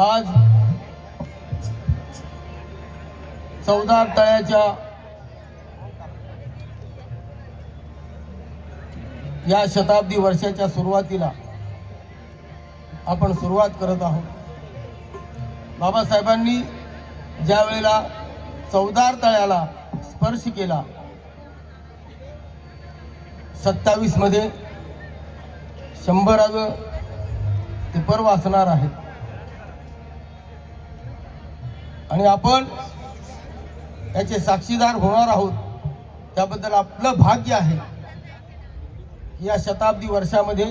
आज चौदार तळ्याच्या या शताब्दी वर्षाच्या सुरुवातीला आपण सुरुवात करत आहोत। बाबासाहेबांनी ज्या वेळेला चौदार तळ्याला स्पर्श केला 27 मध्ये 100वे ते पर्व असणार आहे आणि आपण याचे साक्षीदार होणार आहोत। त्याबद्दल आपलं भाग्य आहे की या शताब्दी वर्षामध्ये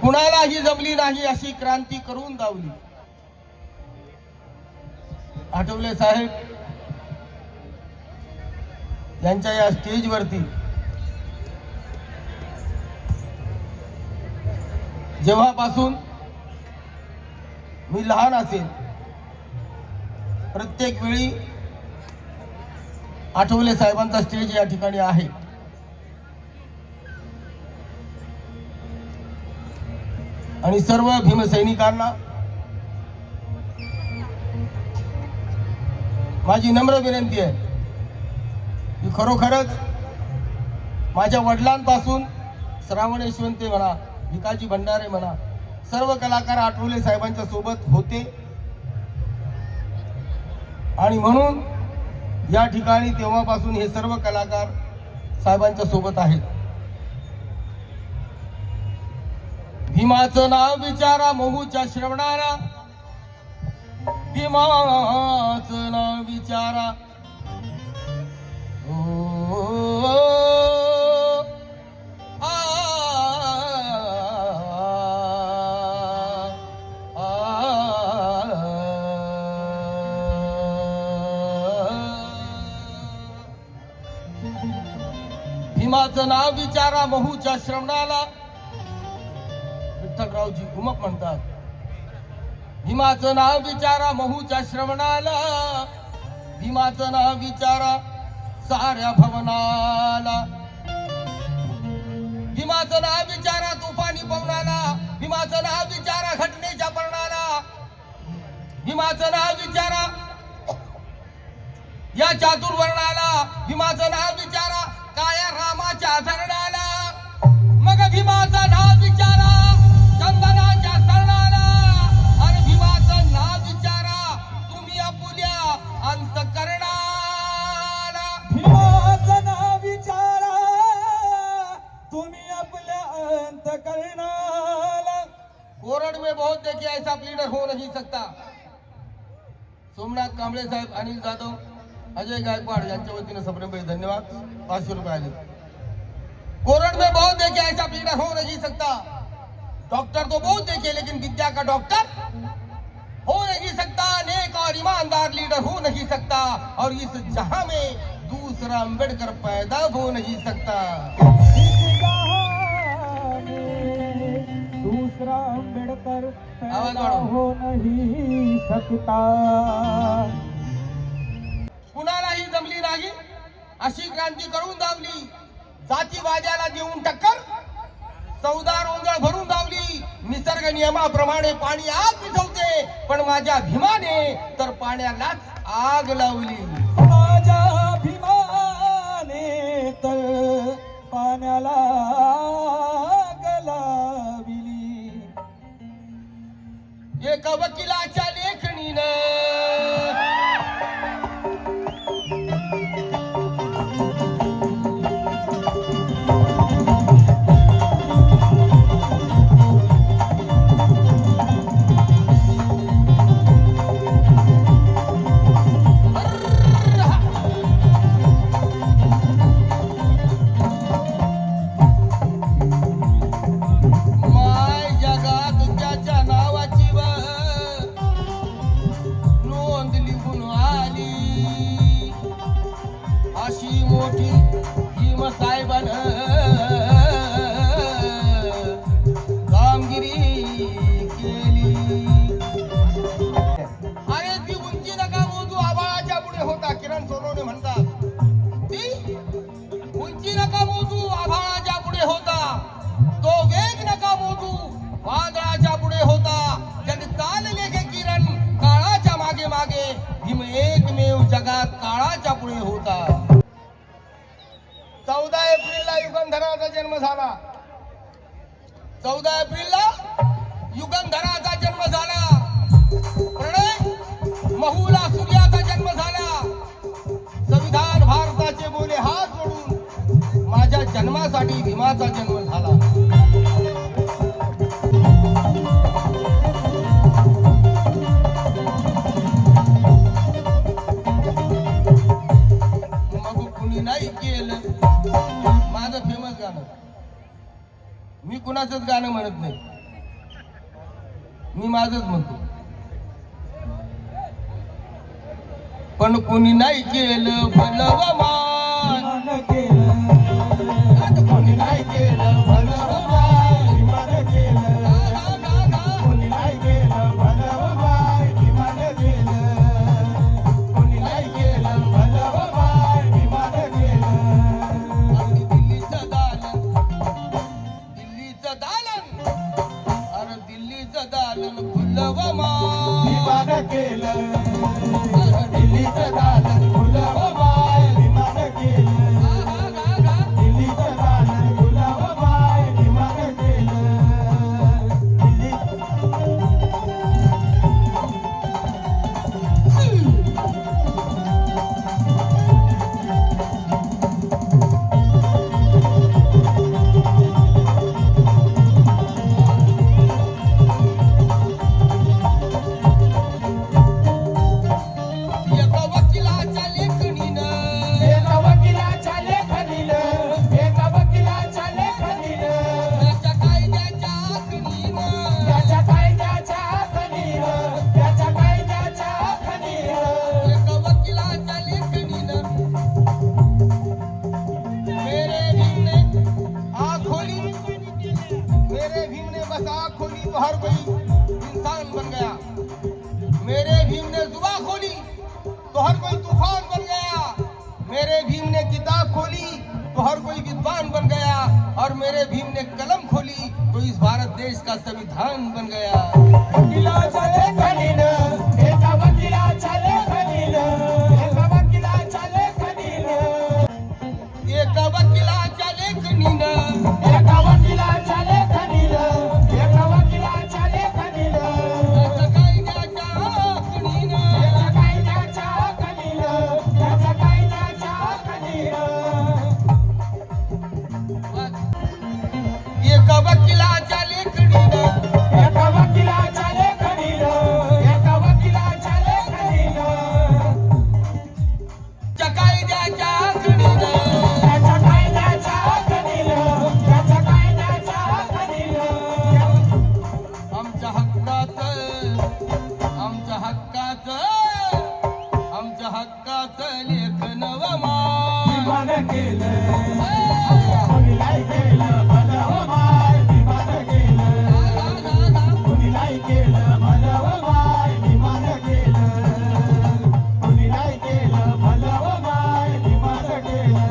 कुणालाही जमली नाही अशी क्रांती करून दावली। आठवले साहेब यांच्या या स्टेजवरती जेव्हापासून मी लहान असेल प्रत्येक वेळी आठवले साहेबांचा स्टेज या ठिकाणी आहे। आणि सर्व भीमसैनिकांना माझी नम्र विनंती आहे की खरोखरच माझ्या वडिलांपासून श्रावण यशवंते म्हणा, भिकाजी भंडारे म्हणा, सर्व कलाकार आठवले साहेबांच्या सोबत होते आणि म्हणून या ठिकाणी तेव्हापासून हे सर्व कलाकार साहेबांच्या सोबत आहेत। भीमाचं नाव विचारा महूच्या श्रवणाला, भीमाचं नाव विचारा भीमाचं नाव विचारा महूच्या श्रवणाला, विठ्ठलरावजी घुमप म्हणतात। भीमाचं नाव विचारा महूच्या श्रवणाला, भीमाचं नाव विचारा साऱ्या भवनाला, भीमाचं नाव विचारा तुफानी पवनाला, भीमाचं नाव विचारा घटनेच्या पर्णाला, भीमाचं नाव विचारा या चातुर्वर्णाला, भीमाचं नाव विचारा काया रामाच्या धरणाला, मग भीमाचं नाव विचारा चंदनाच्या सरणाला, आणि भीमाचं नाव विचारा तुम्ही आपुल्या अंतकरणाला, भीमाचं नाव विचारा तुम्ही आपल्या अंतकरणाला। कोरड में बहुत देखिए ऐसा लीडर हो नहीं सकता। सोमनाथ कांबळे साहेब, अनिल जाधव, अजय गायकवाड यांच्या वतीने सप्रेमभाई धन्यवाद। 500 रुपये आले। कोरड में बहुत देखे ऐसा लीडर हो नहीं सकता। डॉक्टर तो बहुत देखे लेकिन विद्या का डॉक्टर हो नहीं सकता। नेक और ईमानदार लीडर हो नहीं सकता और इस जहां में दूसरा अम्बेडकर पैदा हो नहीं सकता। इस जहां में दूसरा अम्बेडकर पैदा हो नहीं सकता। कुणालाही जमली नाही अशी क्रांती करून दावली। जातीवाद्याला देऊन टक्कर 14 रोंजळ भरून दावली। निसर्ग नियमाप्रमाणे पाणी आग विझवते पण माझ्या भीमाने तर पाण्यालाच आग लावली। माझ्या भीमाने तर पाण्याला आग लावली। एका वकिलाच्या लेखणीनं युगंधराचा जन्म झाला. 14 एप्रिलला युगंधराचा जन्म झाला. प्रणय महूला सूर्याचा जन्म झाला. संविधान भारताचे बोले हात जोडून माझ्या जन्मासाठी भीमाचा जन्म झाला. मग कुणी नाही केलं माझं फेमस गाणं. मी कुणाचंच गाणं म्हणत नाही, मी माझंच म्हणतो. पण कुणी नाही केलं भलं व मान, मन केलं कुणी नाही केलं भलं व मान. मन केलं कोणी नाही केलं भलं व वाईट मन केलं कोणी नाही केलं भलं व वाईट मन केलं आणि दिल्लीचं दालन, दिल्लीचं दालन, अरे दिल्लीचं दालन खुलं व मान. मन केलं दिल्लीचं दालन फुलं व वाईट मन केलं दिल्लीचं दालन फुलं व वाईट मन केलं दिल्ली एका वकिलाच्या लेखणीनं, एका वकिलाच्या लेखणीनं एका वकिलाच्या लेखणीनं त्याच्या कायद्याच्या आखणीनं, त्याच्या कायद्याच्या आखणीनं त्याच्या कायद्याच्या आखणीनं एका वकिलाच्या लेखणीनं मेरे भीम ने आँख खोली, मेरे भीम ने बस आँख खोली तो हर कोई इंसान बन गया. मेरे भीम ने जुबान खोली तो हर कोई तूफान बन गया. मेरे भीम ने किताब खोली तो हर कोई विद्वान बन गया. और मेरे भीम ने कलम खोली तो इस भारत देश का संविधान बन गया. वकिलाच्या लेखणीनं एका वकिलाच्या लेखणीनं एका वकिलाच्या लेखणीनं एका वकिलाच्या लेखणीनं, एका वकिलाच्या लेखणीनं एका वकिलाच्या लेखणीनं त्याच्या कायद्याच्या आखणीनं, त्याच्या कायद्याच्या आखणीनं त्याच्या कायद्याच्या आखणीनं एका वकिलाच्या लेखणीनं, एका वकिलाच्या लेखणीनं एका वकिलाच्या लेखणीनं त्या कायद्याच्या आखणीनं, त्याच्या कायद्याच्या आखणीनं त्याच्या कायद्याच्या आखणीनं आमच्या हक्काचं, आमच्या हक्काचं, आमच्या हक्काचं लेखन व मान. विमान केलं कोणी नाही केलं भलं व वाईट विमान केलं कोणी नाही केलं भलं व वाईट विमान केलं कोणी नाही केलं भलं व वाईट विमान केलं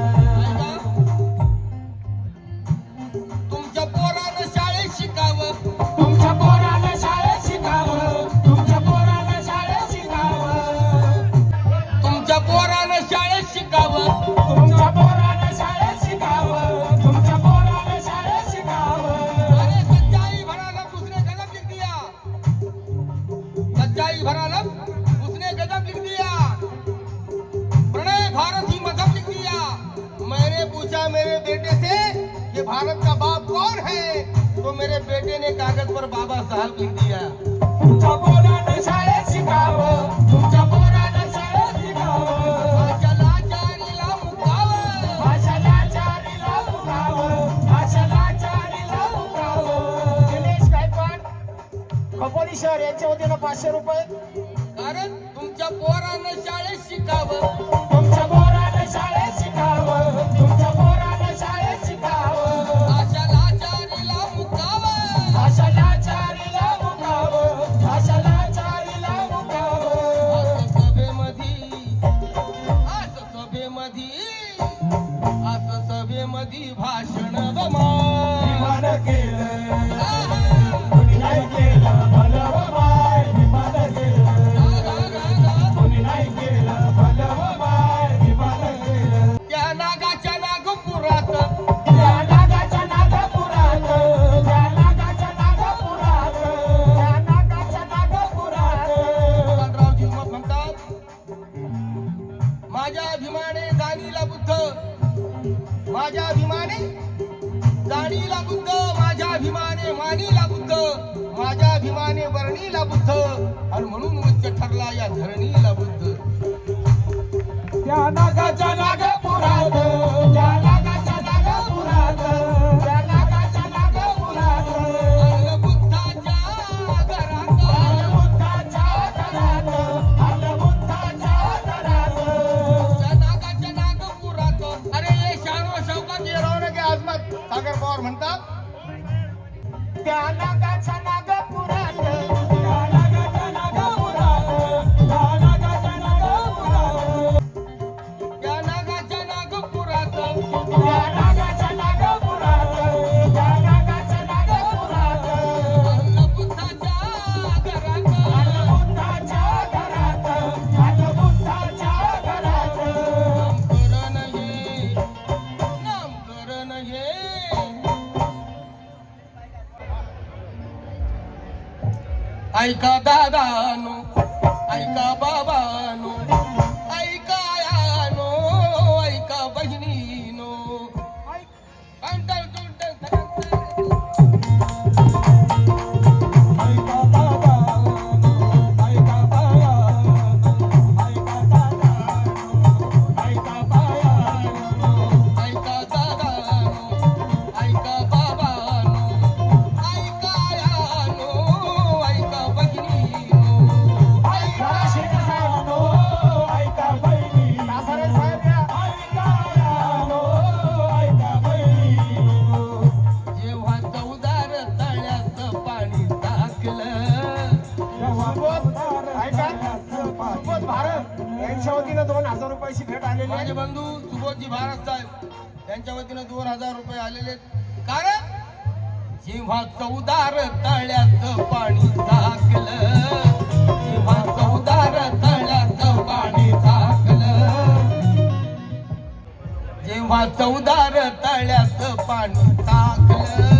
तुमच्या पोरानं शाळेत शिकावं, तुमच्या पोरानं शाळेत शिकावं तुमच्या पोरानं शाळेत शिकावं तुमच्या पोरानं शाळेत शिकावं. तुमच्या पोरानं शाळेत शिकावं तुमच्या पोरानं शाळेत शिकावं अरे सच्चाई भरा लब उसने गजब लिख दिया, सच्चाई भरा लब उसने गजब लिख दिया. प्रणय भारत ही मजहब लिख दिया. मैंने पूछा मेरे बेटे से कि भारत का बाप कौन है, तो मेरे बेटे ने कागज पर बाबा साहब लिख दिया. तुमच्या पोरानं शाळेत शिकावं तुमच्या पोरानं शाळेत शिकावं भाषाला चारीला मुकावं, भाषाला चारीला मुकावं भाषाला चारीला मुकावं दिनेश गायकवाड खोपोली शहर यांच्या वतीनं 500 रुपये कारण तुमच्या पोरानं शाळेत शिकावं. तुमच्या पोरानं शाळेत शिकावं तुमच्या पोरानं शाळेत शिकावं भाषाला चारीला मुकावं, भाषाला चारीला मुकावं भाषाला चारीला मुकावं असं सभेमध्ये भाषण बमान. विमान केलं कोणी नाही केलं भलं व वाईट विमान केलं कोणी नाही केलं भलं व वाईट विमान केलं मानीला बुद्ध माझ्या अभिमाने मानीला बुद्ध माझ्या अभिमाने वर्णीला बुद्ध आणि म्हणून उच्च ठरला या धरणीला बुद्ध त्या नागाच्या नागपुरात त्या नागाच्या नागपुरात त्या नागाच्या नागपुरात अन बुद्धाच्या घरात त्या नागाच्या नागपुरात अरे ये शानो शौकत ये रौनक आजमत सागर पवार म्हणतात त्या नागाच्या नागपुरात त्या नागाच्या नागपुरात त्या नागाच्या नागपुरात त्या नागाच्या नागपुरात त्या नागाच्या नागपुरात त्या नागाच्या नागपुरात अन बुद्धाच्या घरात बुद्धाच्या घरात बुद्धाच्या घरात नामकरण हे ऐका दादानो ऐका बाबानो ऐका आयानो ऐका बहिणीनो ऐका बाबा ऐका बाया ऐका दादा ऐका बाया ऐका दादानो ऐका बाबानो ऐका आयानो ऐका बहिणीनो ऐका शिरसानो ऐका बहिणी सासरे साहेब ऐका यानो ऐका बहिणी जेव्हा चौदार तळ्यात पाणी टाकलं सुबोध भारत यांच्या वतीनं 2000 रुपयाची भेट आलेली माझे आहे बंधू सुबोधजी भारत साहेब यांच्या वतीनं 2000 रुपये आलेले आहेत. कारण जेव्हा चौदार तळ्याचं पाणी झाकलं जेव्हा चौदार तळ्याचं पाणी झाकलं जेव्हा चौदार तळ्याचं पाणी झाकलं